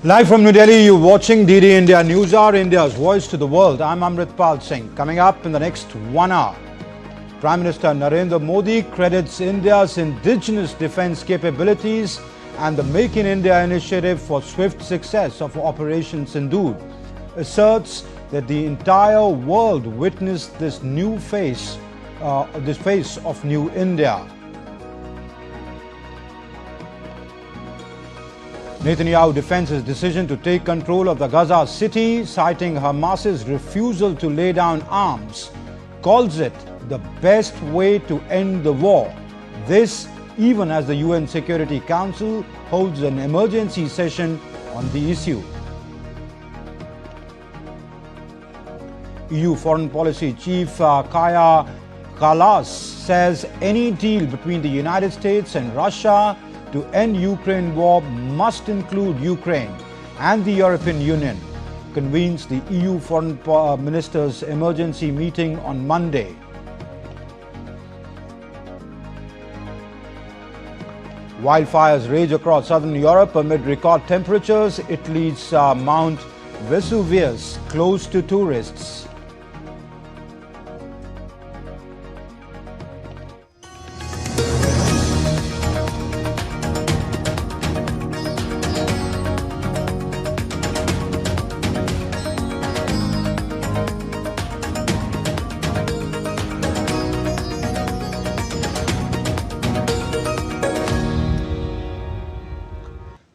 Live from New Delhi, you're watching DD India NewsHour, India's voice to the world. I'm Amritpal Singh. Coming up in the next 1 hour, Prime Minister Narendra Modi credits India's indigenous defense capabilities and the Make in India initiative for swift success of Operation Sindoor. Asserts that the entire world witnessed this new face of new India. Netanyahu defends his decision to take control of the Gaza city, citing Hamas's refusal to lay down arms. Calls it the best way to end the war. This even as the UN Security Council holds an emergency session on the issue. EU Foreign Policy Chief Kaja Kallas says any deal between the United States and Russia to end Ukraine war must include Ukraine, and the European Union convenes the EU Foreign Ministers' emergency meeting on Monday. Wildfires rage across southern Europe amid record temperatures. Italy's Mount Vesuvius closed to tourists.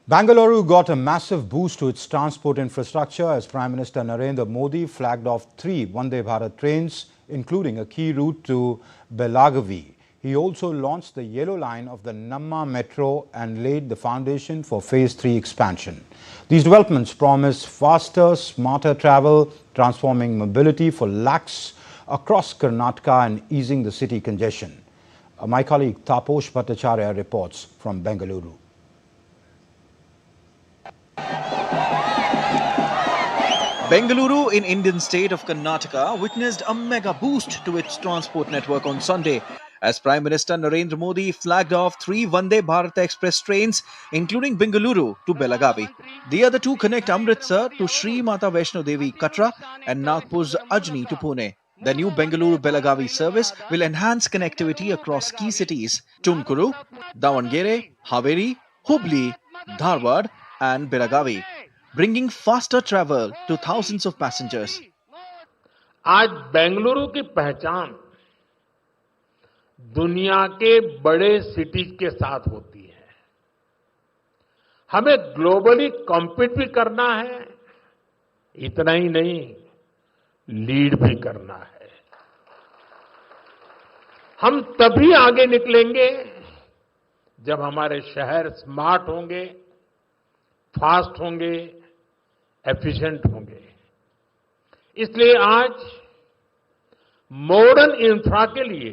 Bengaluru got a massive boost to its transport infrastructure as Prime Minister Narendra Modi flagged off 3 Vande Bharat trains, including a key route to Belagavi. He also launched the yellow line of the Namma Metro and laid the foundation for Phase 3 expansion. These developments promise faster, smarter travel, transforming mobility for lakhs across Karnataka and easing the city congestion. My colleague Taposh Bhattacharya reports from Bengaluru. Bengaluru in Indian state of Karnataka witnessed a mega boost to its transport network on Sunday as Prime Minister Narendra Modi flagged off 3 Vande Bharat Express trains, including Bengaluru to Belagavi. The other 2 connect Amritsar to Sri Mata Vaishno Devi Katra and Nagpur's Ajni to Pune. The new Bengaluru-Belagavi service will enhance connectivity across key cities Tumkuru, Davangere, Haveri, Hubli, Dharwad and Belagavi, bringing faster travel to thousands of passengers. आज बेंगलुरु की पहचान दुनिया के बड़े cities के साथ होती है। हमें ग्लोबली कॉम्पीट भी करना है, इतना ही नहीं, लीड भी करना है। हम तभी आगे निकलेंगे जब हमारे शहर स्मार्ट होंगे, फास्ट होंगे, एफिशिएंट होंगे। इसलिए आज मॉडर्न इंफ्रा के लिए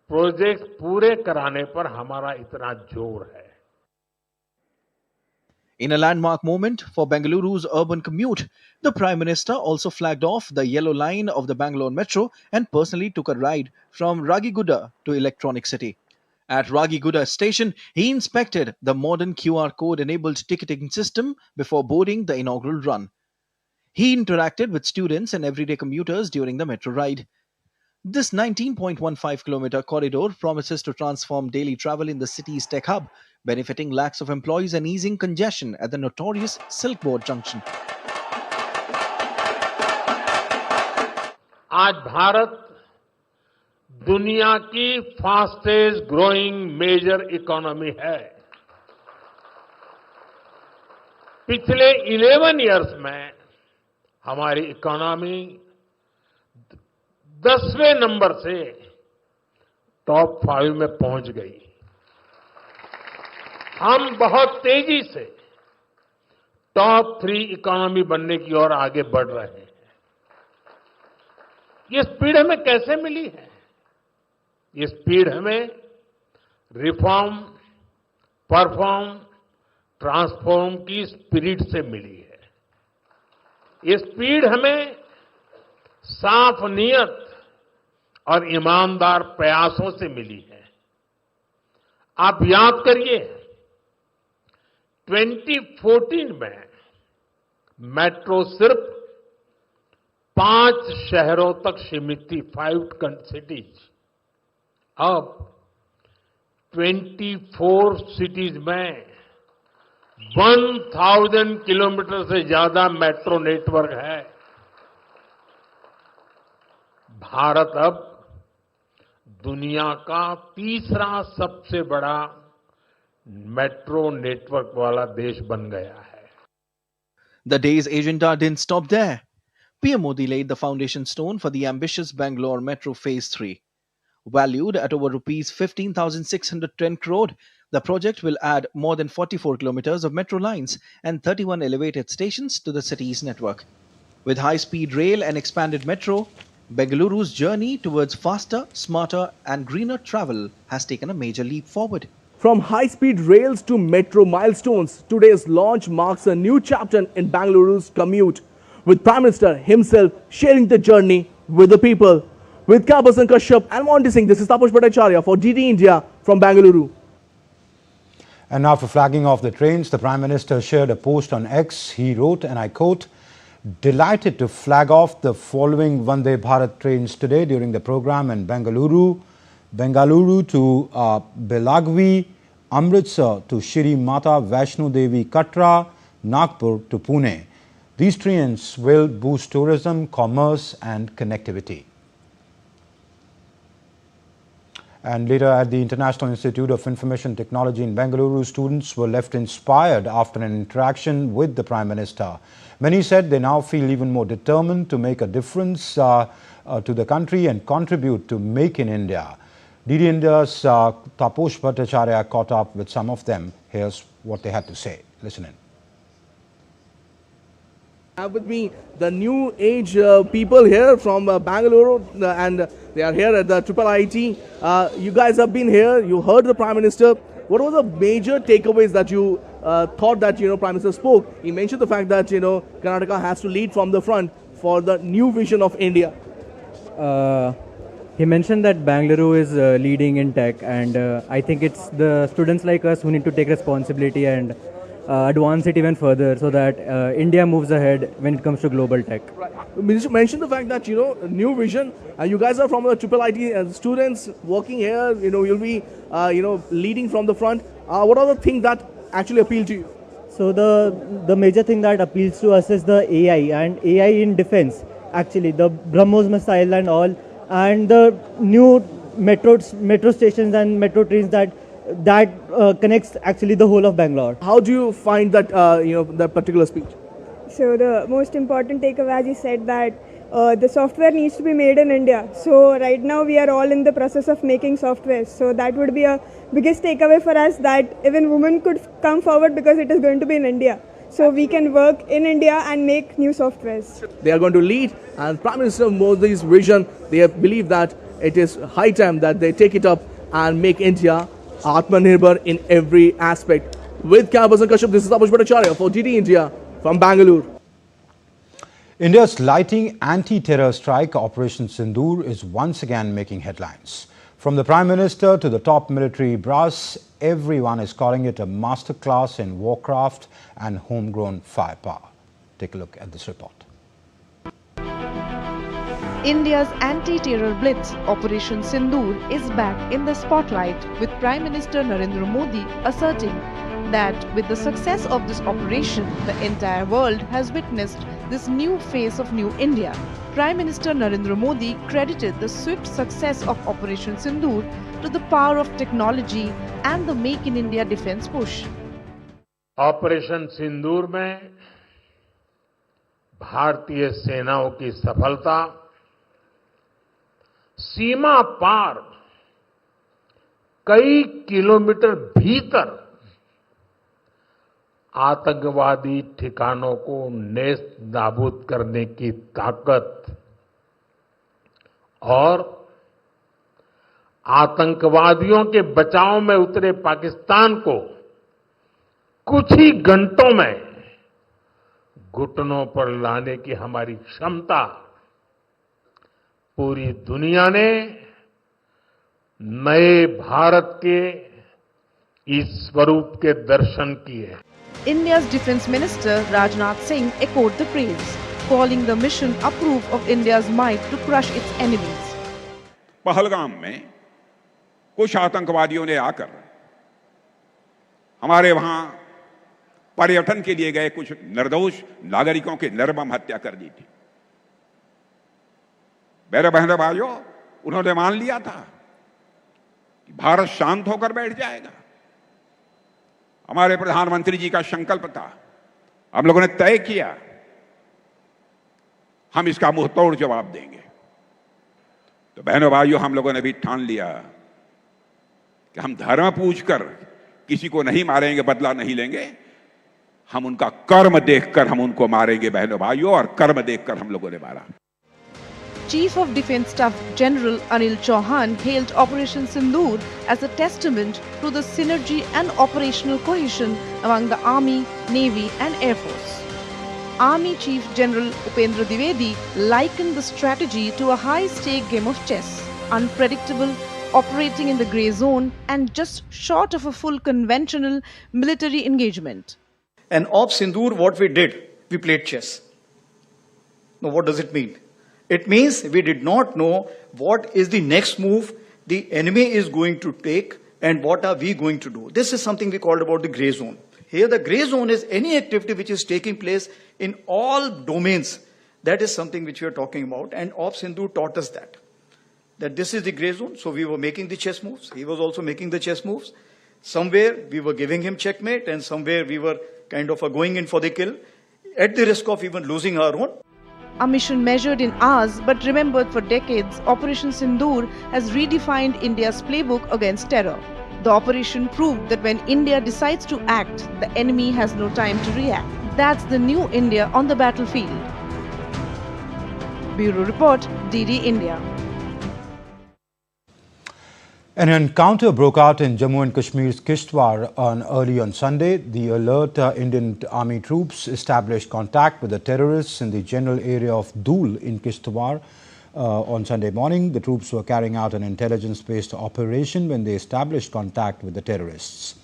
प्रोजेक्ट पूरे कराने पर हमारा इतना जोर है। In a landmark moment for Bengaluru's urban commute, the Prime Minister also flagged off the yellow line of the Bangalore Metro and personally took a ride from Ragiguda to Electronic City. At Ragiguda station, he inspected the modern QR code-enabled ticketing system before boarding the inaugural run. He interacted with students and everyday commuters during the metro ride. This 19.15-kilometer corridor promises to transform daily travel in the city's tech hub, benefiting lakhs of employees and easing congestion at the notorious Silk Board Junction. आज भारत दुनिया की fastest growing major economy है। पिछले 11 years में हमारी economy 10वें number से top 5 में पहुंच गई। हम बहुत तेजी से टॉप 3 इकोनॉमी बनने की ओर आगे बढ़ रहे हैं। ये स्पीड हमें कैसे मिली है? ये स्पीड हमें रिफॉर्म, परफॉर्म, ट्रांसफॉर्म की स्पिरिट से मिली है। ये स्पीड हमें साफ नीयत और ईमानदार प्रयासों से मिली है। आप याद करिए 2014 में मेट्रो सिर्फ 5 शहरों तक सीमित थी, 5 cities। अब 24 cities में 1000 किलोमीटर से ज्यादा मेट्रो नेटवर्क है। भारत अब दुनिया का तीसरा सबसे बड़ा मेट्रो नेटवर्क वाला देश बन गया है। The day's agenda didn't stop there. PM Modi laid the foundation stone for the ambitious Bangalore Metro Phase 3. Valued at over rupees 15,610 crore, the project will add more than 44 kilometers of metro lines and 31 elevated stations to the city's network. With high-speed rail and expanded metro, Bengaluru's journey towards faster, smarter and greener travel has taken a major leap forward. From high-speed rails to metro milestones, today's launch marks a new chapter in Bengaluru's commute, with Prime Minister himself sharing the journey with the people. With Prasar Kashyap and Monty Singh, this is Taposh Bhattacharya for DD India from Bengaluru. And after flagging off the trains, the Prime Minister shared a post on X. He wrote, and I quote, "Delighted to flag off the following Vande Bharat trains today during the program in Bengaluru to Belagavi, Amritsar to Shri Mata Vaishno Devi Katra, Nagpur to Pune. These trains will boost tourism, commerce and connectivity." And later at the International Institute of Information Technology in Bengaluru, students were left inspired after an interaction with the Prime Minister. Many said they now feel even more determined to make a difference to the country and contribute to Make in India. DD India's Taposh Bhattacharya caught up with some of them. Here's what they had to say. Listen in. I have with me the new age people here from Bangalore, and they are here at the IIIT. You guys have been here, you heard the Prime Minister. What were the major takeaways that you thought that, Prime Minister spoke? He mentioned the fact that, Karnataka has to lead from the front for the new vision of India. He mentioned that Bangalore is leading in tech, and I think it's the students like us who need to take responsibility and advance it even further so that India moves ahead when it comes to global tech. Right. You mentioned the fact that, new vision, you guys are from the IIIT students working here, you'll be, leading from the front. What are the things that actually appeal to you? So the major thing that appeals to us is the AI, and AI in defense, actually, the BrahMos missile and all, and the new metro stations and metro trains that connects actually the whole of Bangalore. How do you find that, that particular speech? So the most important takeaway, as you said, that the software needs to be made in India. So right now we are all in the process of making software. So that would be a biggest takeaway for us, that even women could come forward because it is going to be in India. So we can work in India and make new softwares. They are going to lead, and Prime Minister Modi's vision, they believe that it is high time that they take it up and make India Atmanirbhar in every aspect. With Prasar Kashyap, this is Taposh Bhattacharya for DD India from Bangalore. India's lighting anti-terror strike Operation Sindoor is once again making headlines. From the Prime Minister to the top military brass, everyone is calling it a masterclass in warcraft and homegrown firepower. Take a look at this report. India's anti-terror blitz, Operation Sindoor, is back in the spotlight, with Prime Minister Narendra Modi asserting that with the success of this operation, the entire world has witnessed this new face of New India. Prime Minister Narendra Modi credited the swift success of Operation Sindoor to the power of technology and the Make in India defense push. Operation Sindoor में भारतीय सेनाओं की सफलता सीमा पार कई kilometre भीतर आतंकवादी ठिकानों को नेस्त नाबूद करने की ताकत और आतंकवादियों के बचाव में उतरे पाकिस्तान को कुछ ही घंटों में घुटनों पर लाने की हमारी क्षमता पूरी दुनिया ने नए भारत के इस स्वरूप के दर्शन किए। India's Defence Minister Rajnath Singh echoed the praise, calling the mission a proof of India's might to crush its enemies. Pahalgam में कुछ आतंकवादियों ने आकर हमारे वहां पर्यटन के लिए गए कुछ निर्दोष नागरिकों की निर्मम हत्या कर दी थी। मेरे बहनों भाइयों, उन्होंने मान लिया था कि भारत शांत होकर बैठ जाएगा। हमारे प्रधानमंत्री जी का संकल्प था, हम लोगों ने तय किया हम इसका मुंहतोड़ जवाब देंगे। तो बहनों भाइयों, हम लोगों ने भी ठान लिया कि हम धर्म पूछकर किसी को नहीं मारेंगे, बदला नहीं लेंगे, हम उनका कर्म देखकर हम उनको मारेंगे बहनों भाइयों, और कर्म देखकर हम लोगों ने मारा। Chief of Defence Staff General Anil Chauhan hailed Operation Sindoor as a testament to the synergy and operational cohesion among the Army, Navy and Air Force. Army Chief General Upendra Dwivedi likened the strategy to a high-stake game of chess, unpredictable, operating in the grey zone and just short of a full conventional military engagement. And Op Sindoor, what we did, we played chess. Now what does it mean? It means we did not know what is the next move the enemy is going to take and what are we going to do. This is something we called about the grey zone. Here the grey zone is any activity which is taking place in all domains. That is something which we are talking about, and Op Sindoor taught us that this is the grey zone. So we were making the chess moves. He was also making the chess moves. Somewhere we were giving him checkmate and somewhere we were kind of going in for the kill at the risk of even losing our own. A mission measured in hours but remembered for decades, Operation Sindoor has redefined India's playbook against terror. The operation proved that when India decides to act, the enemy has no time to react. That's the new India on the battlefield. Bureau Report, DD India. An encounter broke out in Jammu and Kashmir's Kishtwar early on Sunday. The alert Indian Army troops established contact with the terrorists in the general area of Dool in Kishtwar on Sunday morning. The troops were carrying out an intelligence-based operation when they established contact with the terrorists.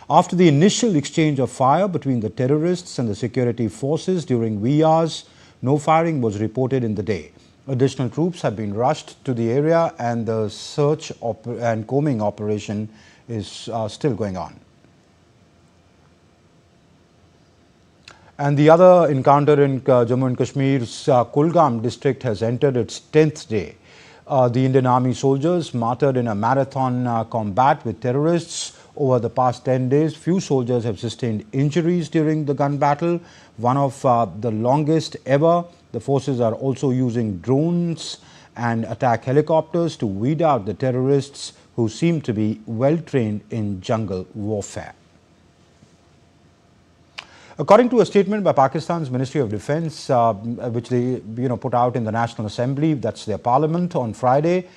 After the initial exchange of fire between the terrorists and the security forces during wee hours, no firing was reported in the day. Additional troops have been rushed to the area and the search and combing operation is still going on. And the other encounter in Jammu and Kashmir's Kulgam district has entered its 10th day. The Indian Army soldiers martyred in a marathon combat with terrorists over the past 10 days. Few soldiers have sustained injuries during the gun battle, one of the longest ever. The forces are also using drones and attack helicopters to weed out the terrorists who seem to be well trained in jungle warfare. According to a statement by Pakistan's Ministry of Defence, which they put out in the National Assembly, that's their parliament, on Friday,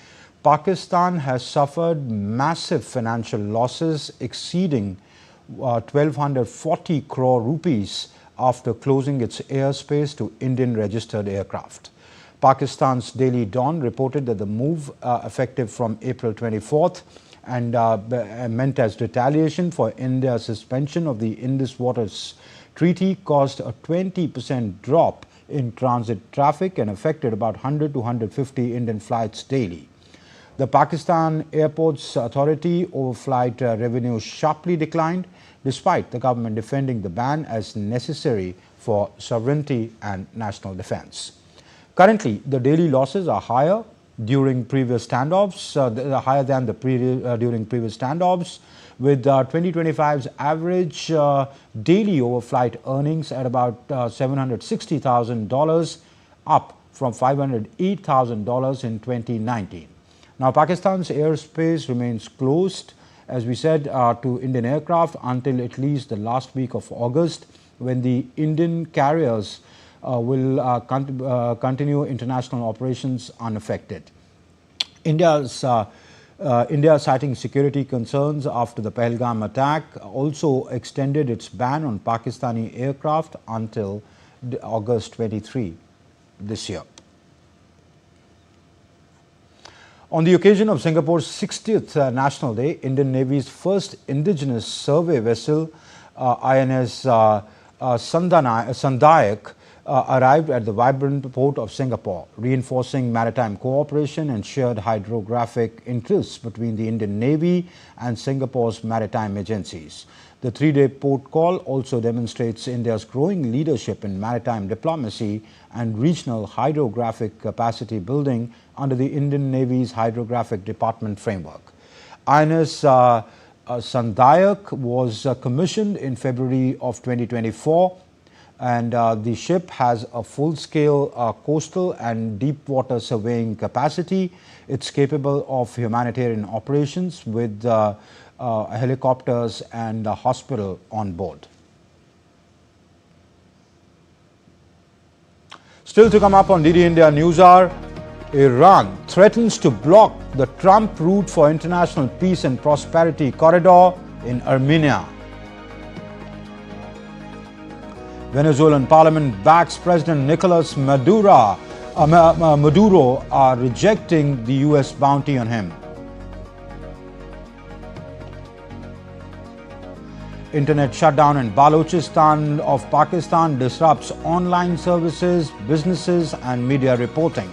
Pakistan has suffered massive financial losses exceeding 1,240 crore rupees after closing its airspace to Indian registered aircraft. Pakistan's Daily Dawn reported that the move, effective from April 24th, and meant as retaliation for India's suspension of the Indus Waters Treaty, caused a 20% drop in transit traffic and affected about 100 to 150 Indian flights daily. The Pakistan Airports Authority overflight revenue sharply declined, despite the government defending the ban as necessary for sovereignty and national defense. Currently, the daily losses are higher during previous standoffs, higher than the during previous standoffs, with 2025's average daily overflight earnings at about $760,000, up from $508,000 in 2019. Now, Pakistan's airspace remains closed, as we said, to Indian aircraft until at least the last week of August, when the Indian carriers will continue international operations unaffected. India, citing security concerns after the Pahalgam attack, also extended its ban on Pakistani aircraft until August 23 this year. On the occasion of Singapore's 60th National Day, Indian Navy's first indigenous survey vessel INS Sandhayak arrived at the vibrant port of Singapore, reinforcing maritime cooperation and shared hydrographic interests between the Indian Navy and Singapore's maritime agencies. The three-day port call also demonstrates India's growing leadership in maritime diplomacy and regional hydrographic capacity building under the Indian Navy's Hydrographic Department framework. INS Sandhayak was commissioned in February of 2024, and the ship has a full-scale coastal and deep-water surveying capacity. It's capable of humanitarian operations with helicopters and a hospital on board. Still to come up on DD India NewsHour, Iran threatens to block the Trump route for international peace and prosperity corridor in Armenia. Venezuelan parliament backs President Nicolas Maduro, rejecting the U.S. bounty on him. Internet shutdown in Balochistan of Pakistan disrupts online services, businesses and media reporting.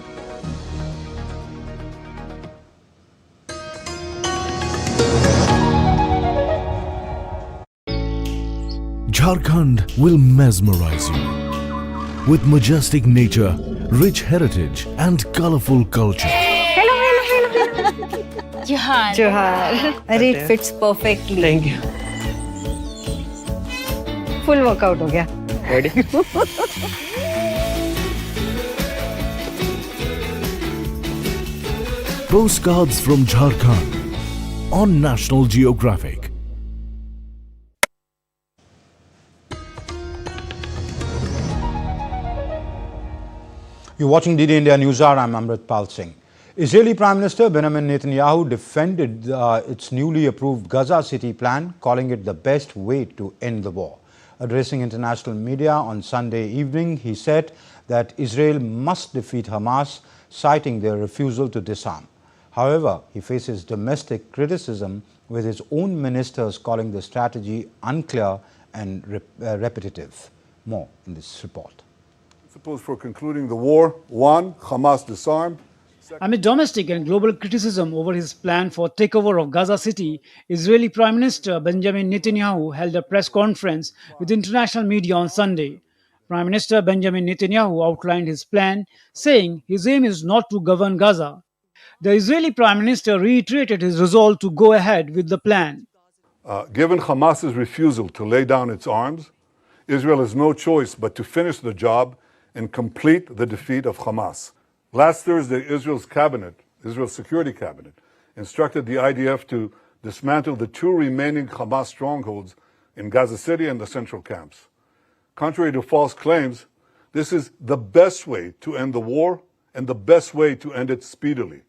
Jharkhand will mesmerize you with majestic nature, rich heritage and colorful culture. Hello. Johar. It fits perfectly. Thank you. Full workout हो गया. Ready? Postcards from Jharkhand on National Geographic. You're watching DD India NewsHour. I'm Amrit Pal Singh. Israeli Prime Minister Benjamin Netanyahu defended its newly approved Gaza City plan, calling it the best way to end the war. Addressing international media on Sunday evening, he said that Israel must defeat Hamas, citing their refusal to disarm. However, he faces domestic criticism, with his own ministers calling the strategy unclear and repetitive. More in this report. Principles for concluding the war: 1. Hamas disarmed. Amid domestic and global criticism over his plan for takeover of Gaza City, Israeli Prime Minister Benjamin Netanyahu held a press conference with international media on Sunday. Prime Minister Benjamin Netanyahu outlined his plan, saying his aim is not to govern Gaza. The Israeli Prime Minister reiterated his resolve to go ahead with the plan. Given Hamas's refusal to lay down its arms, Israel has no choice but to finish the job and complete the defeat of Hamas. Last Thursday, Israel's Security Cabinet, instructed the IDF to dismantle the 2 remaining Hamas strongholds in Gaza City and the central camps. Contrary to false claims, this is the best way to end the war and the best way to end it speedily.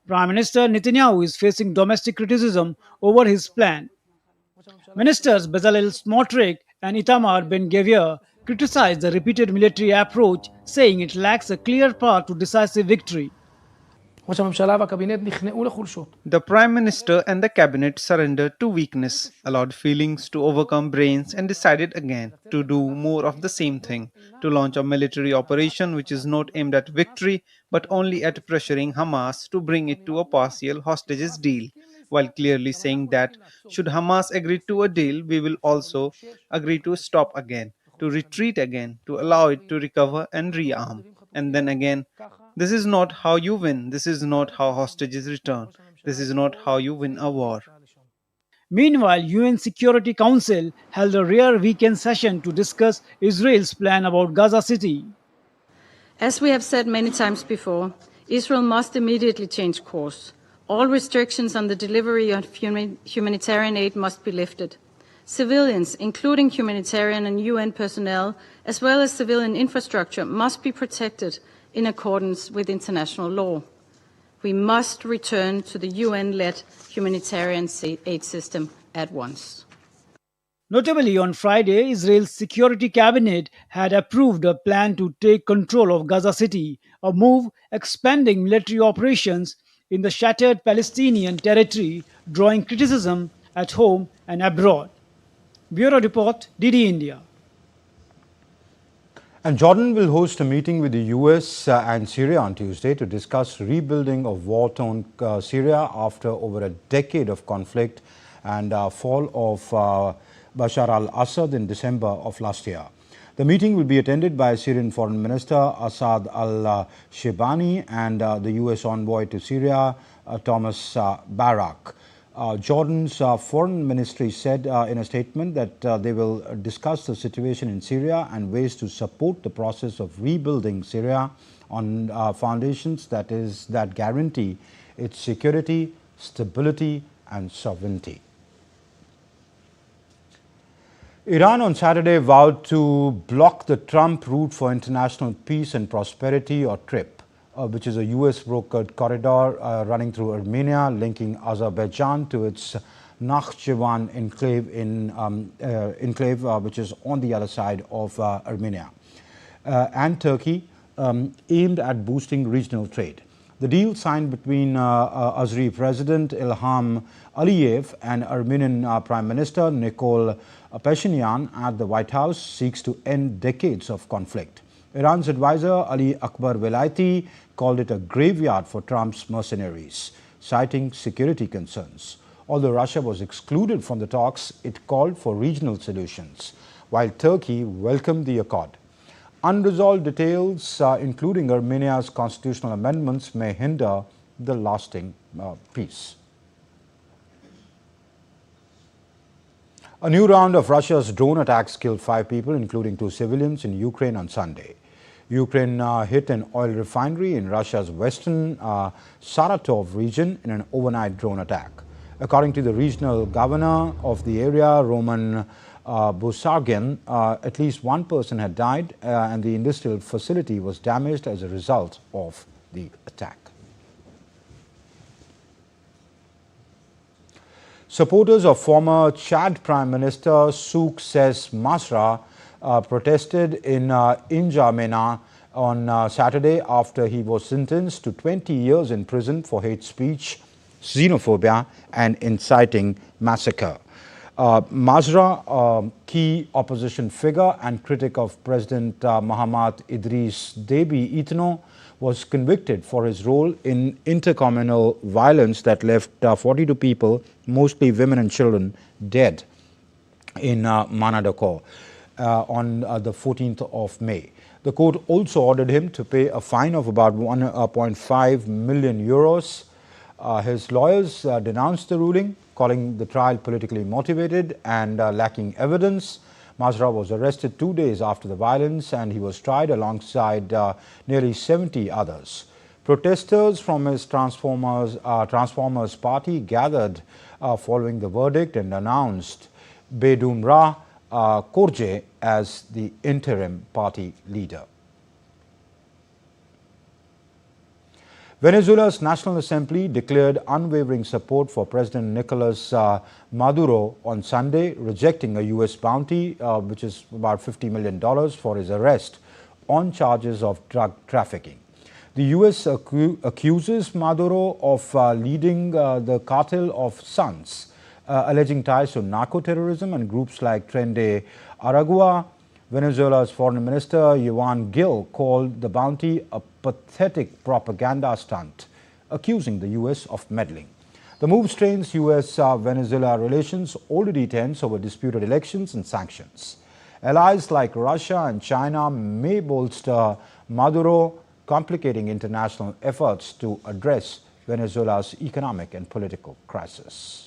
Prime Minister Netanyahu is facing domestic criticism over his plan. Ministers Bezalel Smotrich and Itamar Ben-Gvir criticized the repeated military approach, saying it lacks a clear path to decisive victory. The Prime Minister and the Cabinet surrendered to weakness, allowed feelings to overcome brains, and decided again to do more of the same thing, to launch a military operation which is not aimed at victory but only at pressuring Hamas to bring it to a partial hostages deal, while clearly saying that should Hamas agree to a deal, we will also agree to stop again, to retreat again, to allow it to recover and rearm. And then again, this is not how you win, this is not how hostages return, this is not how you win a war. Meanwhile, UN Security Council held a rare weekend session to discuss Israel's plan about Gaza City. As we have said many times before, Israel must immediately change course. All restrictions on the delivery of humanitarian aid must be lifted. Civilians, including humanitarian and UN personnel, as well as civilian infrastructure, must be protected in accordance with international law. We must return to the UN-led humanitarian aid system at once. Notably, on Friday, Israel's Security Cabinet had approved a plan to take control of Gaza City, a move expanding military operations in the shattered Palestinian territory, drawing criticism at home and abroad. Bureau Report, DD India. And Jordan will host a meeting with the US and Syria on Tuesday to discuss rebuilding of war-torn Syria after over a decade of conflict and fall of Bashar al-Assad in December of last year. The meeting will be attended by Syrian Foreign Minister Assad al-Shibani and the US envoy to Syria, Thomas Barak. Jordan's foreign ministry said in a statement that they will discuss the situation in Syria and ways to support the process of rebuilding Syria on foundations that guarantee its security, stability and sovereignty. Iran on Saturday vowed to block the Trump route for international peace and prosperity, or TRIP, which is a US-brokered corridor running through Armenia, linking Azerbaijan to its Nakhchivan enclave, which is on the other side of Armenia, and Turkey, aimed at boosting regional trade. The deal signed between Azeri President Ilham Aliyev and Armenian Prime Minister Nikol Pashinyan at the White House seeks to end decades of conflict. Iran's advisor Ali Akbar Velayati called it a graveyard for Trump's mercenaries, citing security concerns. Although Russia was excluded from the talks, it called for regional solutions, while Turkey welcomed the accord. Unresolved details, including Armenia's constitutional amendments, may hinder the lasting peace. A new round of Russia's drone attacks killed 5 people, including 2 civilians, in Ukraine on Sunday. Ukraine hit an oil refinery in Russia's western Saratov region in an overnight drone attack. According to the regional governor of the area, Roman Busargin, at least 1 person had died and the industrial facility was damaged as a result of the attack. Supporters of former Chad Prime Minister Success Masra protested in N'Djamena on Saturday after he was sentenced to 20 years in prison for hate speech, xenophobia and inciting massacre. Masra, key opposition figure and critic of President Mahamat Idris Deby Itno, was convicted for his role in intercommunal violence that left 42 people, mostly women and children, dead in Manadakor on the 14th of May. The court also ordered him to pay a fine of about 1.5 million euros. His lawyers denounced the ruling, calling the trial politically motivated and lacking evidence. Masra was arrested 2 days after the violence and he was tried alongside nearly 70 others. Protesters from his Transformers party gathered following the verdict and announced Bedumra Korje as the interim party leader. Venezuela's National Assembly declared unwavering support for President Nicolas Maduro on Sunday, rejecting a U.S. bounty, which is about $50 million, for his arrest on charges of drug trafficking. The U.S. accuses Maduro of leading the cartel of Suns, alleging ties to narco-terrorism and groups like Tren de Aragua. Venezuela's Foreign Minister Juan Gil called the bounty a pathetic propaganda stunt, accusing the U.S. of meddling. The move strains U.S.-Venezuela relations, already tense over disputed elections and sanctions. Allies like Russia and China may bolster Maduro, complicating international efforts to address Venezuela's economic and political crisis.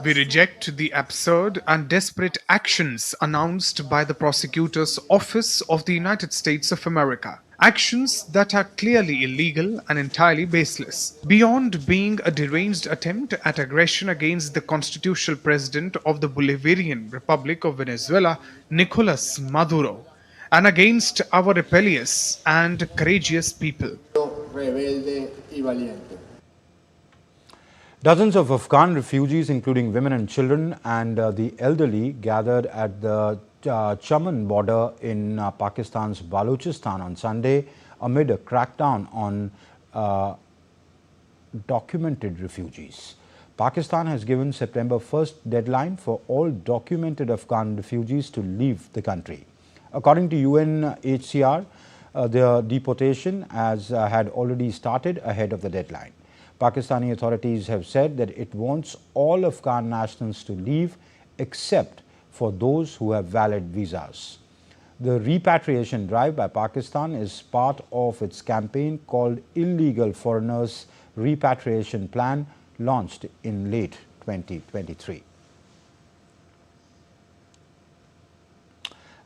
We reject the absurd and desperate actions announced by the Prosecutor's Office of the United States of America. Actions that are clearly illegal and entirely baseless. Beyond being a deranged attempt at aggression against the constitutional president of the Bolivarian Republic of Venezuela, Nicolas Maduro, and against our rebellious and courageous people. Dozens of Afghan refugees, including women and children and the elderly, gathered at the Chaman border in Pakistan's Balochistan on Sunday amid a crackdown on documented refugees. Pakistan has given September 1st deadline for all documented Afghan refugees to leave the country. According to UNHCR, their deportation had already started ahead of the deadline. Pakistani authorities have said that it wants all Afghan nationals to leave except for those who have valid visas. The repatriation drive by Pakistan is part of its campaign called Illegal Foreigners Repatriation Plan, launched in late 2023.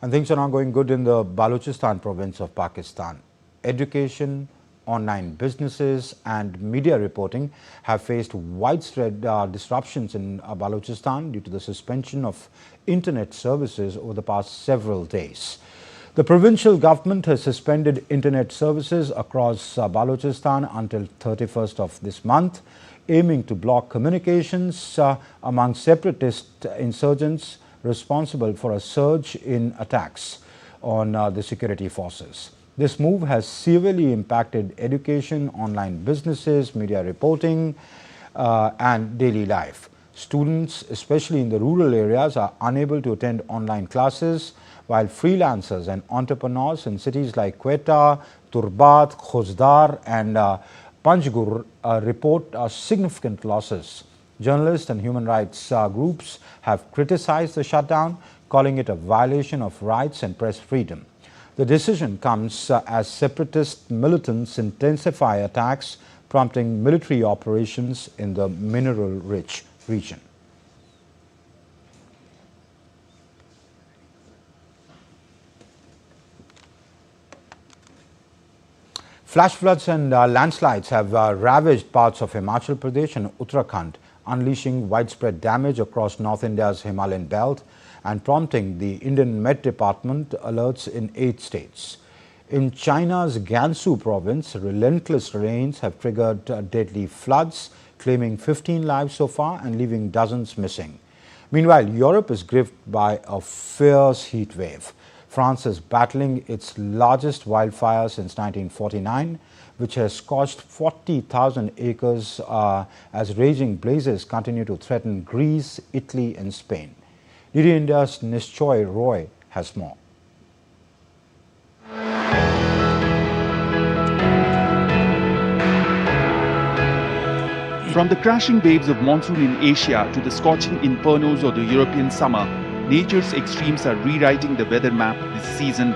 And things are not going good in the Balochistan province of Pakistan. Education, online businesses and media reporting have faced widespread disruptions in Balochistan due to the suspension of internet services over the past several days. The provincial government has suspended internet services across Balochistan until 31st of this month, aiming to block communications among separatist insurgents responsible for a surge in attacks on the security forces. This move has severely impacted education, online businesses, media reporting, and daily life. Students, especially in the rural areas, are unable to attend online classes, while freelancers and entrepreneurs in cities like Quetta, Turbat, Khozdar, and Panjgur report significant losses. Journalists and human rights groups have criticized the shutdown, calling it a violation of rights and press freedom. The decision comes as separatist militants intensify attacks, prompting military operations in the mineral-rich region. Flash floods and landslides have ravaged parts of Himachal Pradesh and Uttarakhand, unleashing widespread damage across North India's Himalayan belt and prompting the Indian Met Department alerts in 8 states. In China's Gansu province, relentless rains have triggered deadly floods, claiming 15 lives so far and leaving dozens missing. Meanwhile, Europe is gripped by a fierce heat wave. France is battling its largest wildfire since 1949, which has scorched 40,000 acres as raging blazes continue to threaten Greece, Italy and Spain. DD India's Nishchoy Roy has more. From the crashing waves of monsoon in Asia to the scorching infernos of the European summer, nature's extremes are rewriting the weather map this season.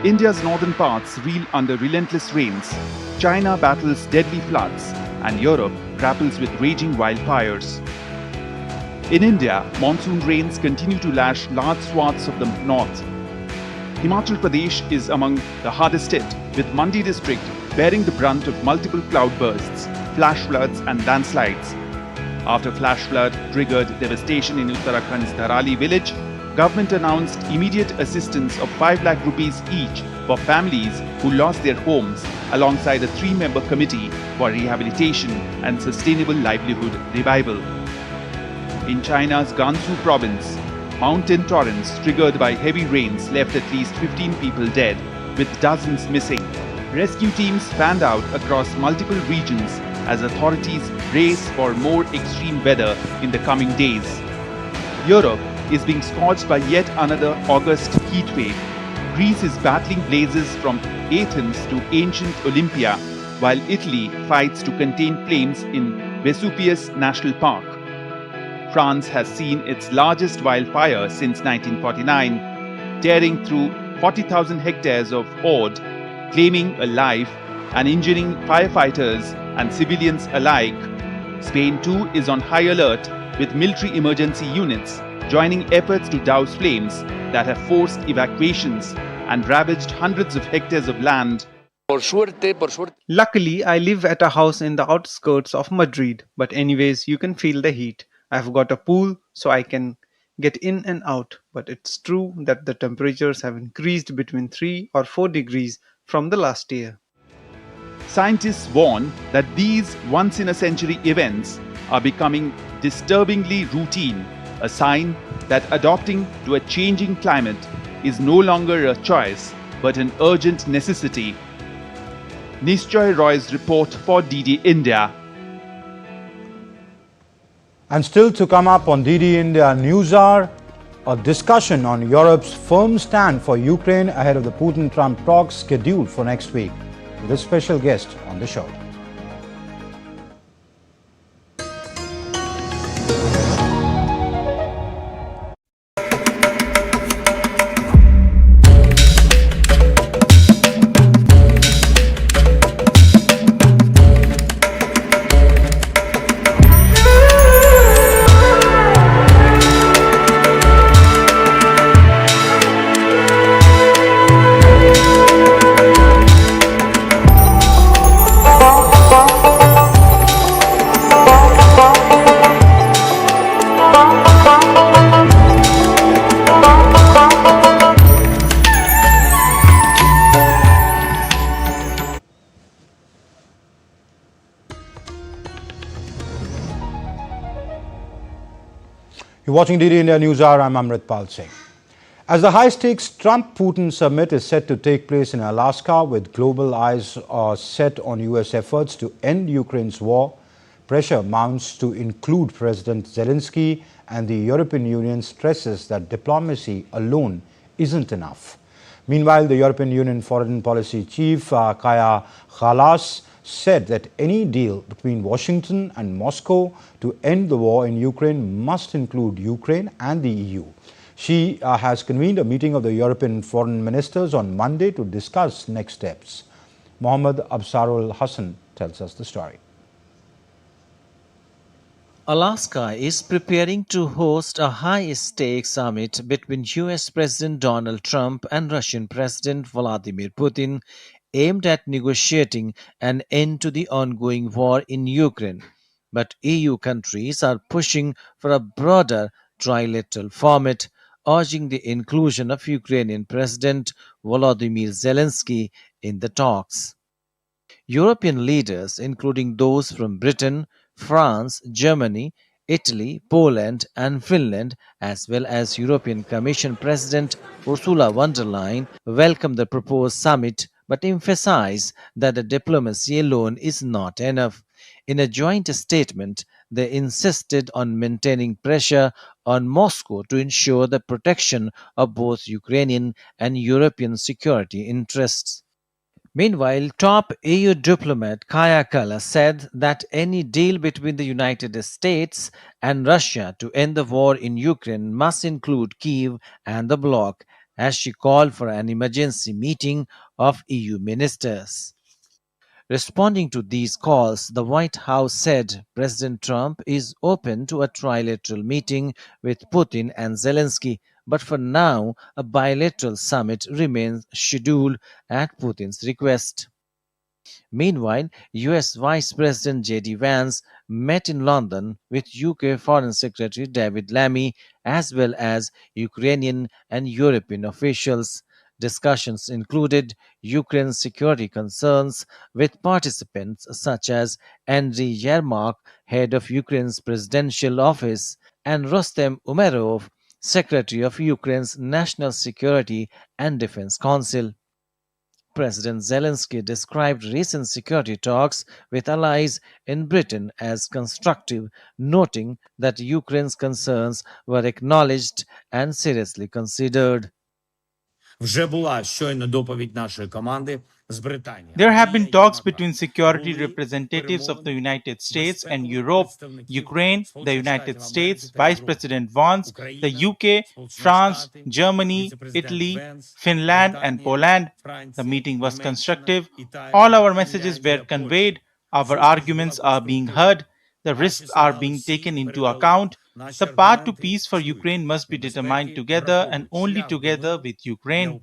India's northern parts reel under relentless rains, China battles deadly floods, and Europe grapples with raging wildfires. In India, monsoon rains continue to lash large swaths of the north. Himachal Pradesh is among the hardest hit, with Mandi district bearing the brunt of multiple cloudbursts, flash floods and landslides. After flash flood triggered devastation in Uttarakhand's Dharali village, government announced immediate assistance of 5 lakh rupees each for families who lost their homes, alongside a 3-member committee for rehabilitation and sustainable livelihood revival. In China's Gansu province, mountain torrents triggered by heavy rains left at least 15 people dead, with dozens missing. Rescue teams fanned out across multiple regions as authorities brace for more extreme weather in the coming days. Europe is being scorched by yet another August heat wave. Greece is battling blazes from Athens to ancient Olympia, while Italy fights to contain flames in Vesuvius National Park. France has seen its largest wildfire since 1949, tearing through 40,000 hectares of Ord, claiming a life and injuring firefighters and civilians alike. Spain too is on high alert, with military emergency units joining efforts to douse flames that have forced evacuations and ravaged hundreds of hectares of land. Luckily, I live at a house in the outskirts of Madrid, but anyways, you can feel the heat. I've got a pool, so I can get in and out, but it's true that the temperatures have increased between 3 or 4 degrees from the last year. Scientists warn that these once-in-a-century events are becoming disturbingly routine, a sign that adopting to a changing climate is no longer a choice but an urgent necessity. Nishchoy Roy's report for DD India. And still to come up on DD India NewsHour, a discussion on Europe's firm stand for Ukraine ahead of the Putin-Trump talks scheduled for next week, with a special guest on the show. You're watching DD India NewsHour. I'm Amritpal Singh. As the high-stakes Trump-Putin summit is set to take place in Alaska, with global eyes set on U.S. efforts to end Ukraine's war, pressure mounts to include President Zelensky, and the European Union stresses that diplomacy alone isn't enough. Meanwhile, the European Union Foreign Policy Chief Kaja Kallas said that any deal between Washington and Moscow to end the war in Ukraine must include Ukraine and the EU. She has convened a meeting of the European foreign ministers on Monday to discuss next steps. Mohammad Absarul Hassan tells us the story. Alaska is preparing to host a high-stakes summit between US President Donald Trump and Russian President Vladimir Putin, aimed at negotiating an end to the ongoing war in Ukraine. But EU countries are pushing for a broader trilateral format, urging the inclusion of Ukrainian President Volodymyr Zelensky in the talks. European leaders, including those from Britain, France, Germany, Italy, Poland, and Finland, as well as European Commission President Ursula von der Leyen, welcomed the proposed summit but emphasized that the diplomacy alone is not enough. In a joint statement, they insisted on maintaining pressure on Moscow to ensure the protection of both Ukrainian and European security interests. Meanwhile, top EU diplomat Kaja Kallas said that any deal between the United States and Russia to end the war in Ukraine must include Kyiv and the bloc, as she called for an emergency meeting of EU ministers. Responding to these calls, the White House said President Trump is open to a trilateral meeting with Putin and Zelensky, but for now, a bilateral summit remains scheduled at Putin's request. Meanwhile, US Vice President J.D. Vance met in London with UK Foreign Secretary David Lammy as well as Ukrainian and European officials. Discussions included Ukraine's security concerns with participants such as Andriy Yermak, head of Ukraine's presidential office, and Rostem Umerov, secretary of Ukraine's National Security and Defense Council. President Zelensky described recent security talks with allies in Britain as constructive, noting that Ukraine's concerns were acknowledged and seriously considered. There have been talks between security representatives of the United States and Europe, Ukraine, the United States, Vice President Vance, the UK, France, Germany, Italy, Finland, and Poland. The meeting was constructive. All our messages were conveyed. Our arguments are being heard. The risks are being taken into account. The path to peace for Ukraine must be determined together and only together with Ukraine.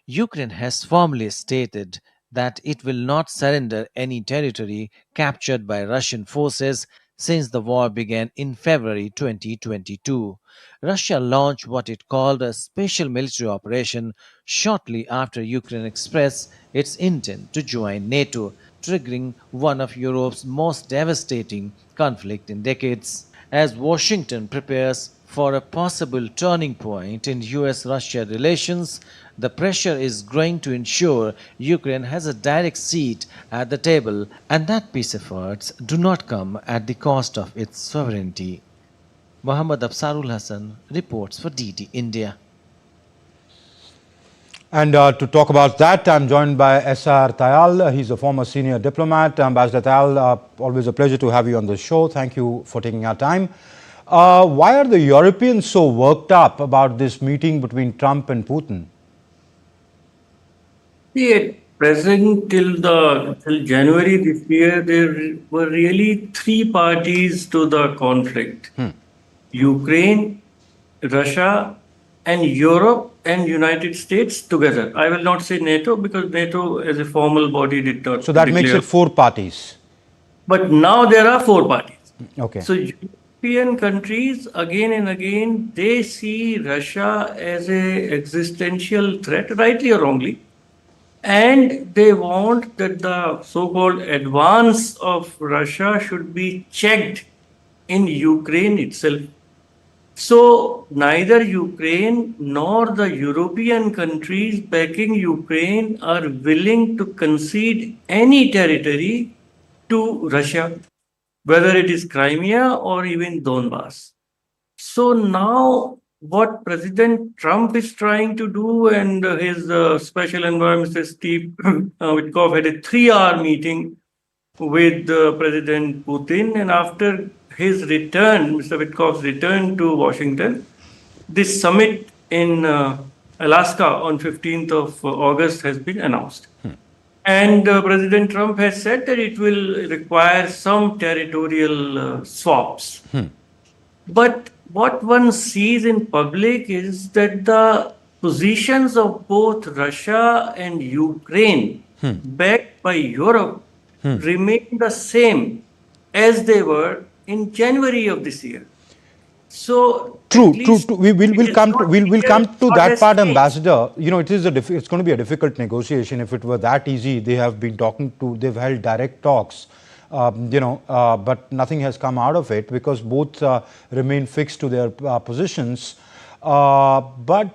Ukraine has firmly stated that it will not surrender any territory captured by Russian forces since the war began in February 2022. Russia launched what it called a special military operation shortly after Ukraine expressed its intent to join NATO, triggering one of Europe's most devastating conflicts in decades. As Washington prepares for a possible turning point in US-Russia relations. The pressure is growing to ensure Ukraine has a direct seat at the table and that peace efforts do not come at the cost of its sovereignty. Mohammad Absarul Hassan reports for DD India. And to talk about that, I'm joined by SR Tayal. He's a former senior diplomat. Ambassador Tayal, always a pleasure to have you on the show. Thank you for taking our time. Why are the Europeans so worked up about this meeting between Trump and Putin? See, at present, till January this year, there were really three parties to the conflict. Ukraine, Russia, and Europe and United States together. I will not say NATO because NATO as a formal body did not So that makes it 4 parties. But now there are 4 parties. Okay. So European countries again and again, they see Russia as a existential threat, rightly or wrongly. And they want that the so-called advance of Russia should be checked in Ukraine itself. So neither Ukraine nor the European countries backing Ukraine are willing to concede any territory to Russia, whether it is Crimea or even Donbass. So now what President Trump is trying to do, and his special envoy, Mr. Steve Witkoff, had a 3-hour meeting with President Putin, and after his return, Mr. Witkoff's return to Washington, this summit in Alaska on 15th of August has been announced. And President Trump has said that it will require some territorial swaps. But what one sees in public is that the positions of both Russia and Ukraine, backed by Europe, remain the same as they were in January of this year. So True. We'll come to that part, Ambassador. You know, it's going to be a difficult negotiation. If it were that easy, they've held direct talks. But nothing has come out of it because both remain fixed to their positions. What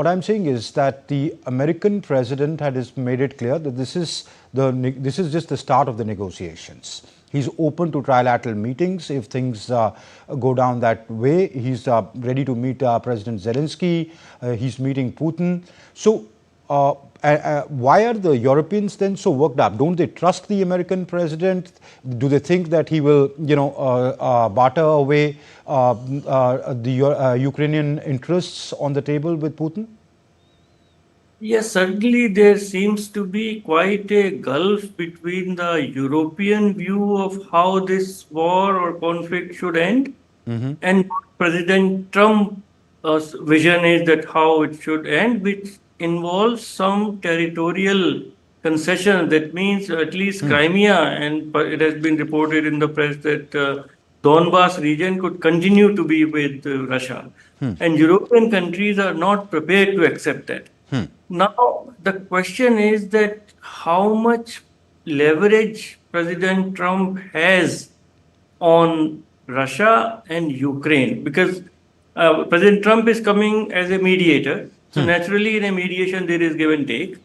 I'm saying is that the American president has made it clear that this is just the start of the negotiations. He's open to trilateral meetings if things go down that way. He's ready to meet President Zelensky. He's meeting Putin. So why are the Europeans then so worked up? Don't they trust the American president? Do they think that he will, barter away the Ukrainian interests on the table with Putin? Yes, certainly there seems to be quite a gulf between the European view of how this war or conflict should end and President Trump's vision is that how it should end, which involves some territorial concession. That means at least Crimea, and it has been reported in the press that Donbass region could continue to be with Russia. And European countries are not prepared to accept that. Now, the question is that how much leverage President Trump has on Russia and Ukraine, because President Trump is coming as a mediator. So naturally in a mediation there is give and take.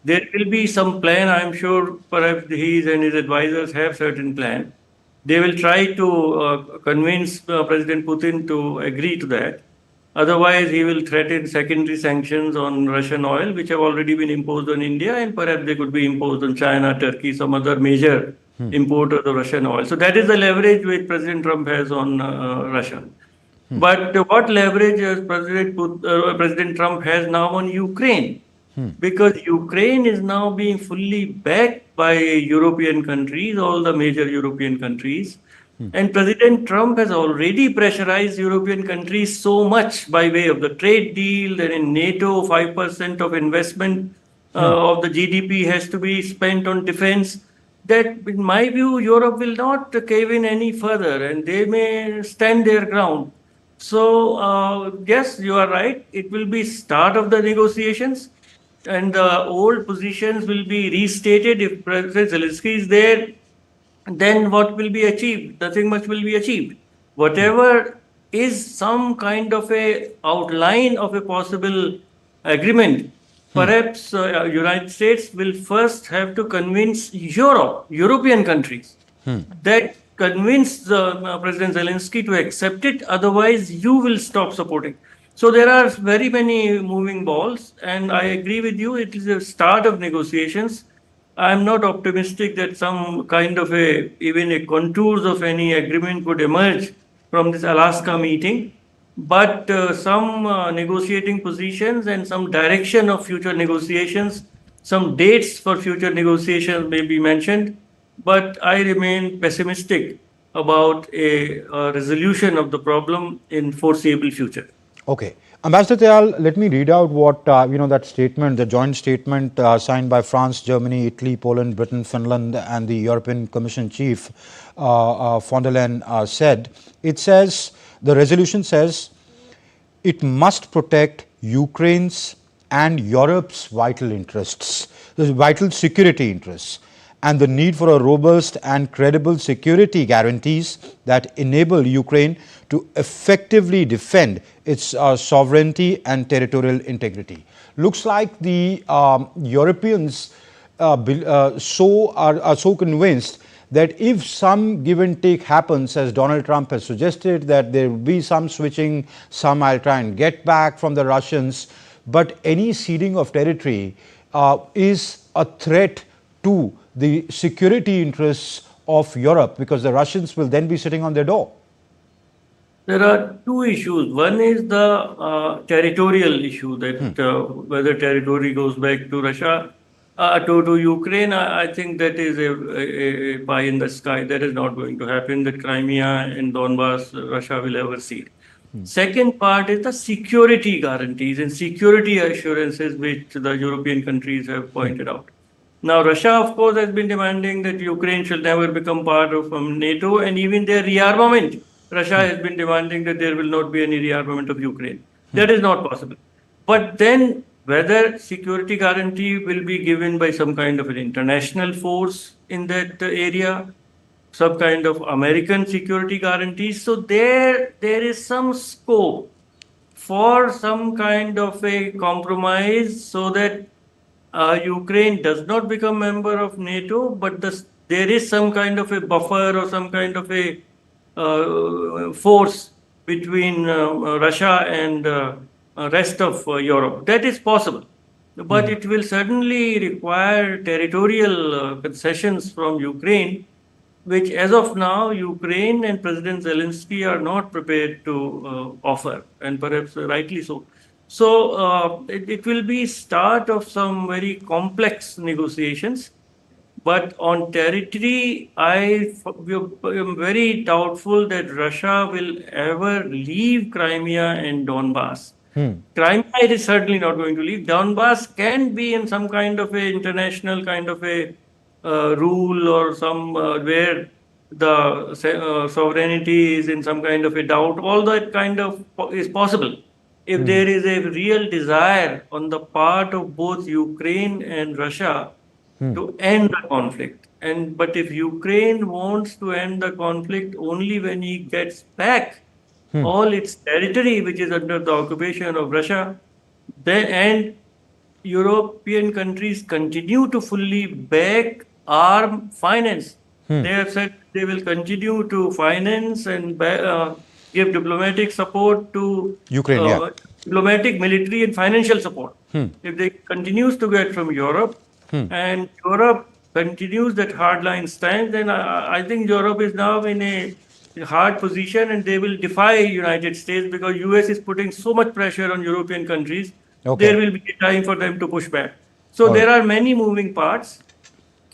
There will be some plan, I'm sure perhaps he and his advisors have certain plan. They will try to convince President Putin to agree to that. Otherwise, he will threaten secondary sanctions on Russian oil, which have already been imposed on India, and perhaps they could be imposed on China, Turkey, some other major importers of Russian oil. So that is the leverage which President Trump has on Russia. But what leverage President Trump has now on Ukraine? Because Ukraine is now being fully backed by European countries, all the major European countries. And President Trump has already pressurized European countries so much by way of the trade deal, then in NATO, 5% of investment of the GDP has to be spent on defense, that in my view, Europe will not cave in any further and they may stand their ground. So, yes, you are right. It will be start of the negotiations and the old positions will be restated. If President Zelensky is there, then what will be achieved? Nothing much will be achieved. Whatever is some kind of a outline of a possible agreement. Perhaps United States will first have to convince European countries that convince President Zelensky to accept it. Otherwise, you will stop supporting. So there are very many moving balls, and I agree with you. It is a start of negotiations. I'm not optimistic that some kind of even a contours of any agreement could emerge from this Alaska meeting. But some negotiating positions and some direction of future negotiations, some dates for future negotiations may be mentioned. But I remain pessimistic about a resolution of the problem in foreseeable future. Okay. Ambassador Tayal, let me read out what, that statement, the joint statement signed by France, Germany, Italy, Poland, Britain, Finland, and the European Commission Chief von der Leyen said. It says, the resolution says, it must protect Ukraine's and Europe's vital interests, the vital security interests, and the need for a robust and credible security guarantees that enable Ukraine to effectively defend its sovereignty and territorial integrity. Looks like the Europeans are so convinced that if some give and take happens, as Donald Trump has suggested, that there will be some switching, some I'll try and get back from the Russians, but any ceding of territory is a threat to the security interests of Europe, because the Russians will then be sitting on their door. There are two issues. One is the territorial issue, that whether territory goes back to Russia, to Ukraine. I think that is a pie in the sky. That is not going to happen, that Crimea and Donbass, Russia will ever cede. Second part is the security guarantees and security assurances which the European countries have pointed out. Now, Russia, of course, has been demanding that Ukraine shall never become part of NATO, and even their rearmament. Russia has been demanding that there will not be any rearmament of Ukraine. That is not possible. But then, whether security guarantee will be given by some kind of an international force in that area, some kind of American security guarantees. So there is some scope for some kind of a compromise so that Ukraine does not become member of NATO, but there is some kind of a buffer or some kind of a force between Russia and rest of Europe. That is possible. But it will certainly require territorial concessions from Ukraine, which as of now, Ukraine and President Zelensky are not prepared to offer, and perhaps rightly so. So it will be start of some very complex negotiations. But on territory, I am very doubtful that Russia will ever leave Crimea and Donbass. Crimea is certainly not going to leave. Donbass can be in some kind of a international kind of a rule or some where the sovereignty is in some kind of a doubt. All that kind of is possible if there is a real desire on the part of both Ukraine and Russia to end the conflict. But if Ukraine wants to end the conflict only when he gets back all its territory, which is under the occupation of Russia, and European countries continue to fully back, arm, finance. They have said they will continue to finance and give diplomatic support to Ukraine, diplomatic, military, and financial support. If they continues to get from Europe, and Europe continues that hardline stance, then I think Europe is now in a hard position, and they will defy United States because US is putting so much pressure on European countries. There will be a time for them to push back. So there are many moving parts,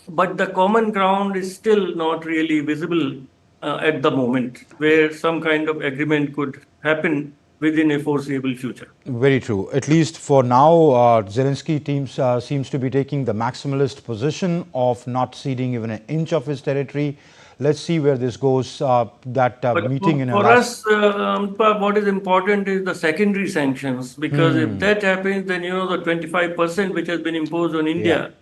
but the common ground is still not really visible at the moment, where some kind of agreement could happen within a foreseeable future. Very true. At least for now, Zelensky seems to be taking the maximalist position of not ceding even an inch of his territory. Let's see where this goes. Meeting in for us, what is important is the secondary sanctions, because if that happens, then the 25% which has been imposed on India,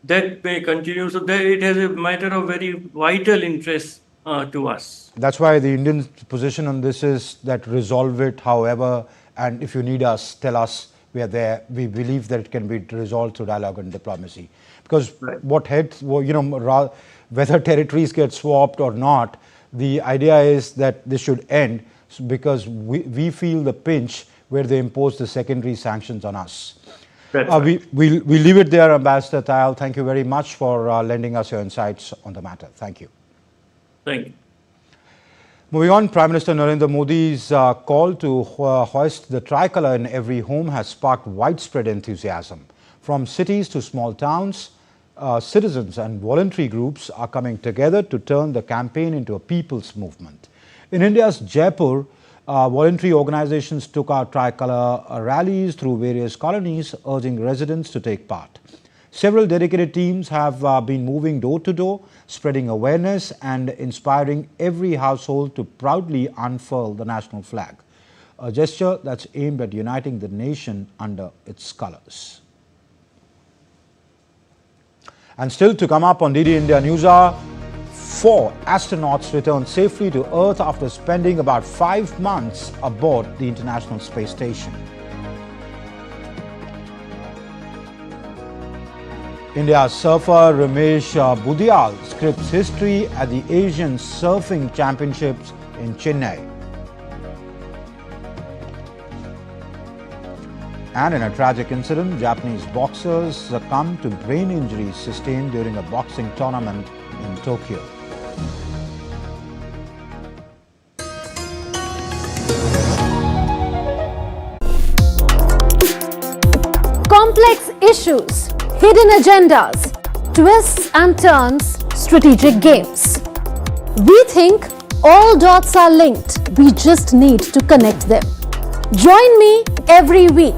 that may continue. So it has a matter of very vital interest to us. That's why the Indian position on this is that resolve it however, and if you need us, tell us, we are there. We believe that it can be resolved through dialogue and diplomacy. Because whether territories get swapped or not, the idea is that this should end because we feel the pinch where they impose the secondary sanctions on us. We leave it there, Ambassador Tayal. Thank you very much for lending us your insights on the matter. Thank you. Thank you. Moving on, Prime Minister Narendra Modi's call to hoist the tricolour in every home has sparked widespread enthusiasm. From cities to small towns, citizens and voluntary groups are coming together to turn the campaign into a people's movement. In India's Jaipur, voluntary organizations took out tricolour rallies through various colonies, urging residents to take part. Several dedicated teams have been moving door to door, spreading awareness and inspiring every household to proudly unfurl the national flag, a gesture that's aimed at uniting the nation under its colours. And still to come up on DD India NewsHour, 4 astronauts returned safely to Earth after spending about 5 months aboard the International Space Station. India's surfer Ramesh Budial scripts history at the Asian Surfing Championships in Chennai. And in a tragic incident, Japanese boxers succumbed to brain injuries sustained during a boxing tournament in Tokyo. Complex issues, hidden agendas, twists and turns, strategic games. We think all dots are linked. We just need to connect them. Join me every week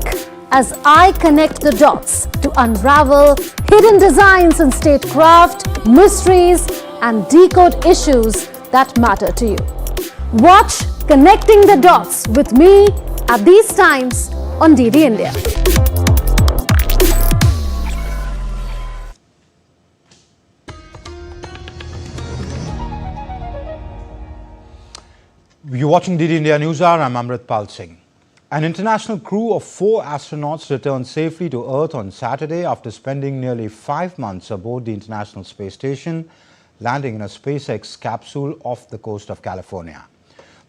as I connect the dots to unravel hidden designs in statecraft, mysteries, and decode issues that matter to you. Watch Connecting the Dots with me at these times on DD India. You're watching DD India NewsHour. I'm Amritpal Singh. An international crew of 4 astronauts returned safely to Earth on Saturday after spending nearly 5 months aboard the International Space Station, landing in a SpaceX capsule off the coast of California.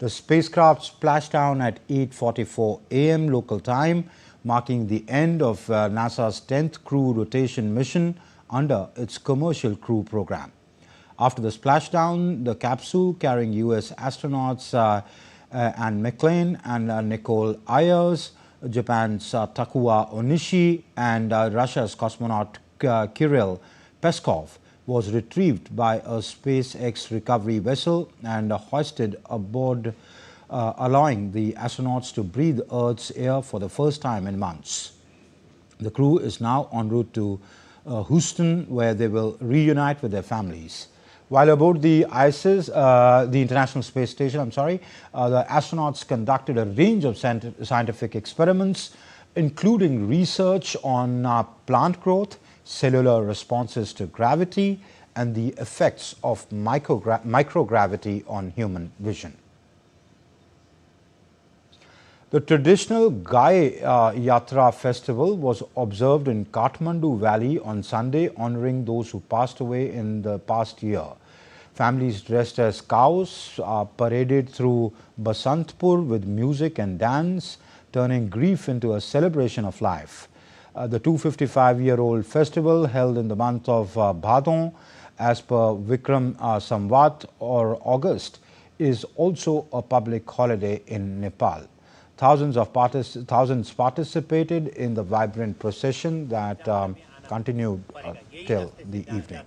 The spacecraft splashed down at 8:44 a.m. local time, marking the end of NASA's 10th crew rotation mission under its commercial crew program. After the splashdown, the capsule carrying U.S. astronauts Anne McClain and Nicole Ayers, Japan's Takuya Onishi and Russia's cosmonaut Kirill Peskov was retrieved by a SpaceX recovery vessel and hoisted aboard, allowing the astronauts to breathe Earth's air for the first time in months. The crew is now en route to Houston, where they will reunite with their families. While aboard the International Space Station, the astronauts conducted a range of scientific experiments, including research on plant growth, cellular responses to gravity, and the effects of microgravity on human vision. The traditional Gai Yatra festival was observed in Kathmandu Valley on Sunday, honoring those who passed away in the past year. Families dressed as cows paraded through Basantpur with music and dance, turning grief into a celebration of life. The 255-year-old festival, held in the month of Bhadon, as per Vikram Samvat or August, is also a public holiday in Nepal. Thousands participated in the vibrant procession that continued till the evening.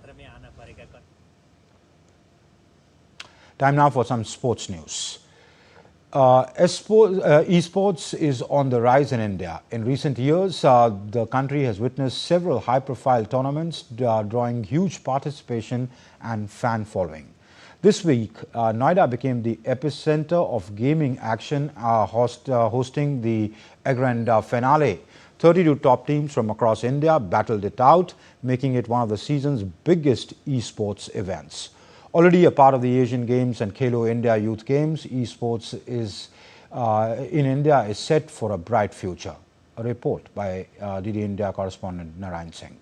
Time now for some sports news. Esports is on the rise in India. In recent years, the country has witnessed several high-profile tournaments drawing huge participation and fan following. This week, Noida became the epicenter of gaming action, hosting the grand finale. 32 top teams from across India battled it out, making it one of the season's biggest esports events. Already a part of the Asian Games and Khelo India Youth Games, esports in India is set for a bright future. A report by DD India correspondent Narayan Singh.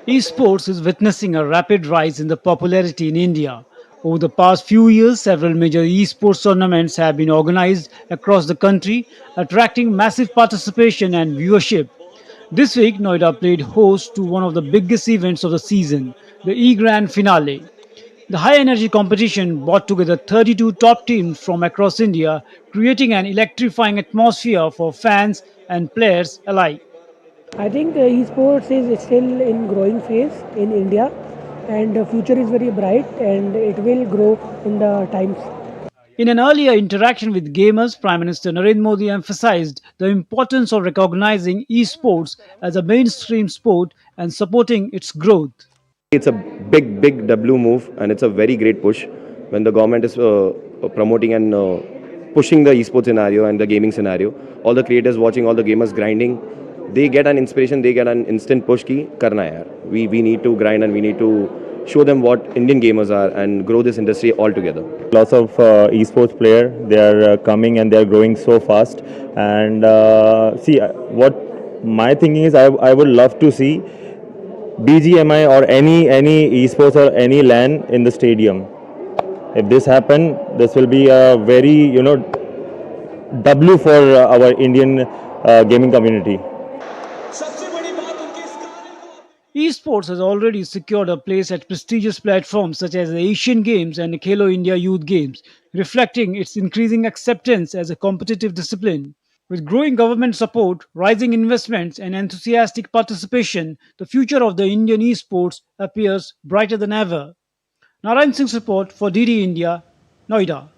Esports is witnessing a rapid rise in the popularity in India. Over the past few years, several major esports tournaments have been organized across the country, attracting massive participation and viewership. This week, Noida played host to one of the biggest events of the season, the E-Grand Finale. The high-energy competition brought together 32 top teams from across India, creating an electrifying atmosphere for fans and players alike. I think esports is still in growing phase in India, and the future is very bright, and it will grow in the times. In an earlier interaction with gamers, Prime Minister Narendra Modi emphasized the importance of recognizing esports as a mainstream sport and supporting its growth. It's a big W move, and it's a very great push when the government is promoting and pushing the esports scenario and the gaming scenario. All the creators watching, all the gamers grinding, they get an inspiration, they get an instant push ki karna hai yaar. We need to grind and we need to show them what Indian gamers are and grow this industry all together. Lots of esports players, they are coming and they are growing so fast. And see, what my thinking is, I would love to see BGMI or any esports or any LAN in the stadium. If this happen, this will be a very W for our Indian gaming community. Esports has already secured a place at prestigious platforms such as the Asian Games and the Khelo India Youth Games, reflecting its increasing acceptance as a competitive discipline. With growing government support, rising investments, and enthusiastic participation, the future of the Indian esports appears brighter than ever. Narayan Singh's report for DD India, Noida.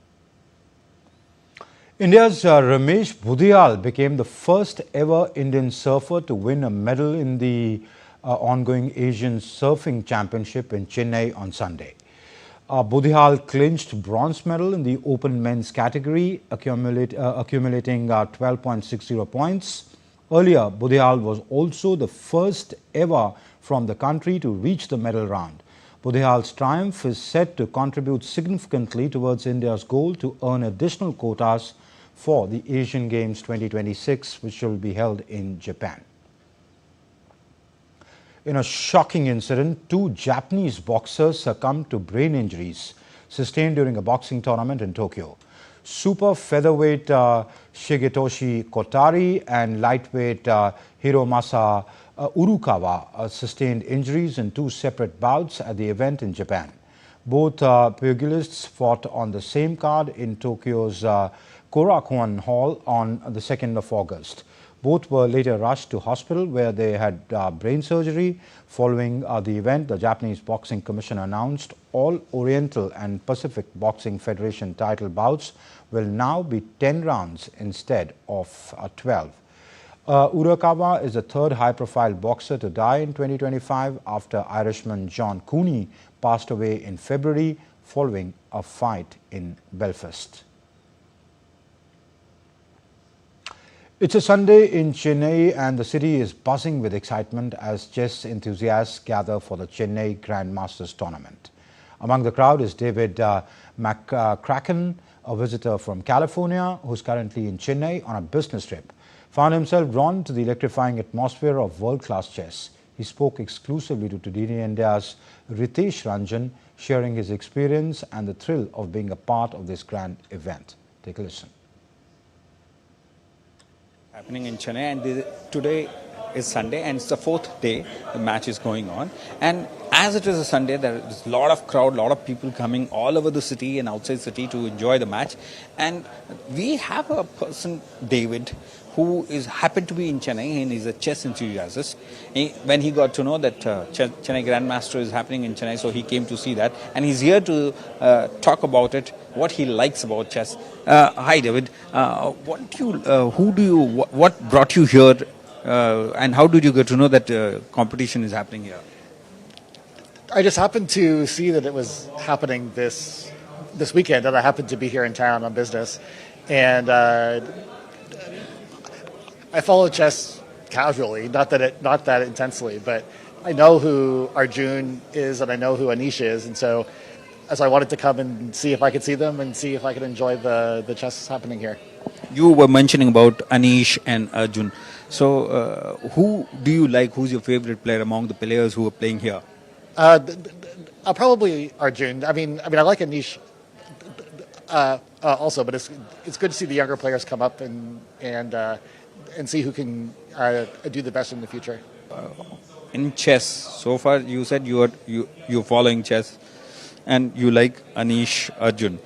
India's Ramesh Budhyal became the first ever Indian surfer to win a medal in the ongoing Asian Surfing Championship in Chennai on Sunday. Budhyal clinched bronze medal in the open men's category, accumulating 12.60 points. Earlier, Budhyal was also the first ever from the country to reach the medal round. Budhyal's triumph is set to contribute significantly towards India's goal to earn additional quotas for the Asian Games 2026, which will be held in Japan. In a shocking incident, two Japanese boxers succumbed to brain injuries sustained during a boxing tournament in Tokyo. Super featherweight Shigetoshi Kotari and lightweight Hiromasa Urukawa sustained injuries in two separate bouts at the event in Japan. Both pugilists fought on the same card in Tokyo's Korakuen Hall on the 2nd of August. Both were later rushed to hospital where they had brain surgery. Following the event, the Japanese Boxing Commission announced all Oriental and Pacific Boxing Federation title bouts will now be 10 rounds instead of 12. Urukawa is the third high-profile boxer to die in 2025 after Irishman John Cooney passed away in February following a fight in Belfast. It's a Sunday in Chennai and the city is buzzing with excitement as chess enthusiasts gather for the Chennai Grandmasters tournament. Among the crowd is David McCracken, a visitor from California who's currently in Chennai on a business trip. Found himself drawn to the electrifying atmosphere of world-class chess. He spoke exclusively to DD India's Ritesh Ranjan, sharing his experience and the thrill of being a part of this grand event. Take a listen. Happening in Chennai, and today is Sunday and it's the fourth day the match is going on, and as it is a Sunday there is a lot of crowd, lot of people coming all over the city and outside city to enjoy the match. And we have a person, David, who is happened to be in Chennai and is a chess enthusiast. When he got to know that Chennai Grandmaster is happening in Chennai, so he came to see that, and he's here to talk about it, what he likes about chess. Hi David, what brought you here, and how did you get to know that competition is happening here? I just happened to see that it was happening this weekend, and I happened to be here in town on business, and I follow chess casually, not that intensely, but I know who Arjun is and I know who Anish is, and so I wanted to come and see if I could see them and see if I could enjoy the chess happening here. You were mentioning about Anish and Arjun. So, who do you like? Who's your favorite player among the players who are playing here? Probably Arjun. I mean, I like Anish also, but it's good to see the younger players come up and see who can do the best in the future. In chess, so far you said you're following chess, and you like Anish, Arjun.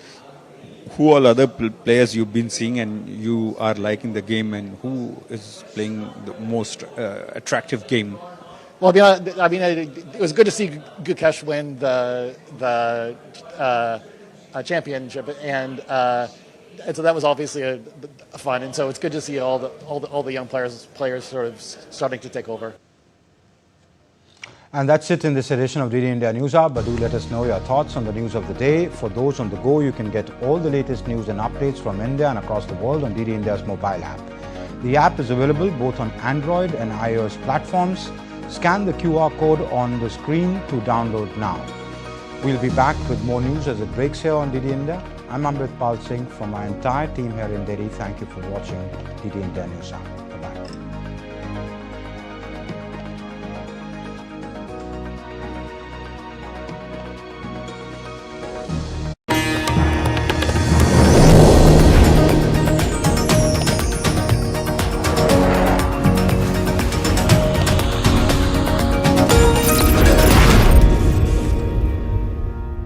Who all other players you've been seeing and you are liking the game, and who is playing the most attractive game? Well, I mean, it was good to see Gukesh win the championship, and so that was obviously fun. And so it's good to see all the young players sort of starting to take over. And that's it in this edition of DD India NewsHour. But do let us know your thoughts on the news of the day. For those on the go, you can get all the latest news and updates from India and across the world on DD India's mobile app. The app is available both on Android and iOS platforms. Scan the QR code on the screen to download now. We'll be back with more news as it breaks here on DD India. I'm Amrit Pal Singh from my entire team here in Delhi. Thank you for watching DD India NewsHour.